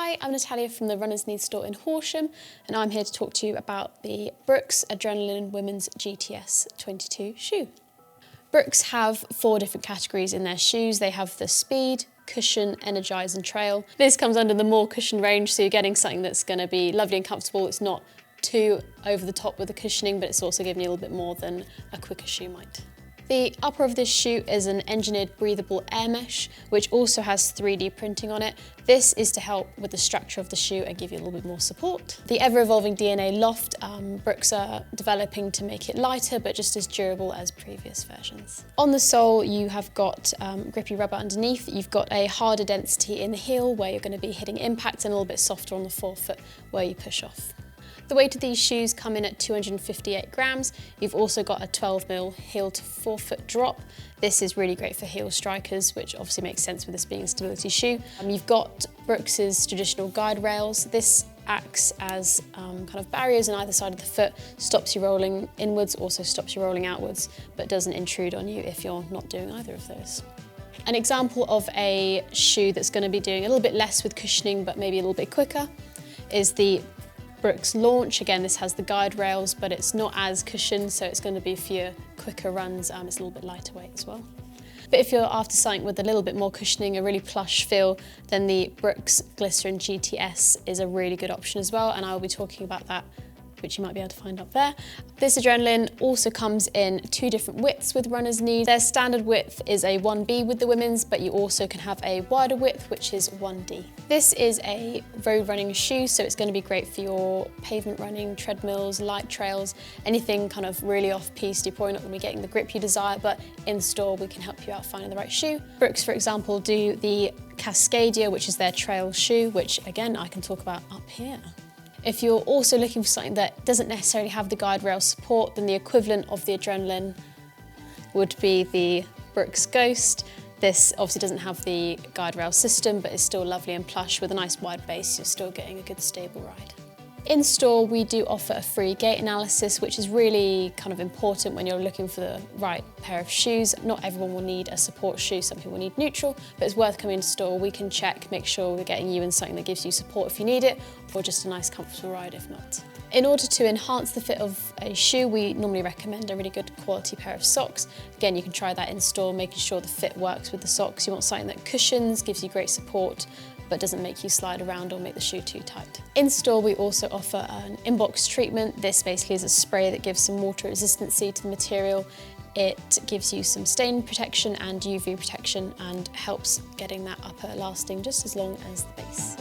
Hi, I'm Natalya from the Runner's Need store in Horsham, and I'm here to talk to you about the Brooks Adrenaline Women's GTS 22 shoe. Brooks have 4 different categories in their shoes. They have the Speed, Cushion, Energize and Trail. This comes under the more cushion range, so you're getting something that's going to be lovely and comfortable. It's not too over the top with the cushioning, but it's also giving you a little bit more than a quicker shoe might. The upper of this shoe is an engineered breathable air mesh, which also has 3D printing on it. This is to help with the structure of the shoe and give you a little bit more support. The ever-evolving DNA Loft, Brooks are developing to make it lighter, but just as durable as previous versions. On the sole, you have got grippy rubber underneath. You've got a harder density in the heel, where you're going to be hitting impact, and a little bit softer on the forefoot, where you push off. The weight of these shoes come in at 258 grams. You've also got a 12mm heel to forefoot drop. This is really great for heel strikers, which obviously makes sense with this being a stability shoe. You've got Brooks's traditional GuideRails. This acts as kind of barriers on either side of the foot, stops you rolling inwards, also stops you rolling outwards, but doesn't intrude on you if you're not doing either of those. An example of a shoe that's going to be doing a little bit less with cushioning, but maybe a little bit quicker, is the Brooks Launch. Again, this has the GuideRails, but it's not as cushioned, so it's going to be for your quicker runs. It's a little bit lighter weight as well. But if you're after something with a little bit more cushioning, a really plush feel, then the Brooks Glycerin GTS is a really good option as well, and I will be talking about that, which you might be able to find up there. This Adrenaline also comes in 2 different widths with runners' need. Their standard width is a 1B with the women's, but you also can have a wider width, which is 1D. This is a road running shoe, so it's going to be great for your pavement running, treadmills, light trails, anything kind of really off-piste. You're probably not going to be getting the grip you desire, but in store we can help you out finding the right shoe. Brooks, for example, do the Cascadia, which is their trail shoe, which again I can talk about up here. If you're also looking for something that doesn't necessarily have the GuideRail support, then the equivalent of the Adrenaline would be the Brooks Ghost. This obviously doesn't have the GuideRail system, but is still lovely and plush with a nice wide base. You're still getting a good stable ride. In store, we do offer a free gait analysis, which is really kind of important when you're looking for the right pair of shoes. Not everyone will need a support shoe, some people need neutral, but it's worth coming to store. We can check, make sure we're getting you in something that gives you support if you need it, or just a nice comfortable ride if not. In order to enhance the fit of a shoe, we normally recommend a really good quality pair of socks. Again, you can try that in store, making sure the fit works with the socks. You want something that cushions, gives you great support, but doesn't make you slide around or make the shoe too tight. In store, we also offer an inbox treatment. This basically is a spray that gives some water resistancy to the material. It gives you some stain protection and UV protection and helps getting that upper lasting just as long as the base.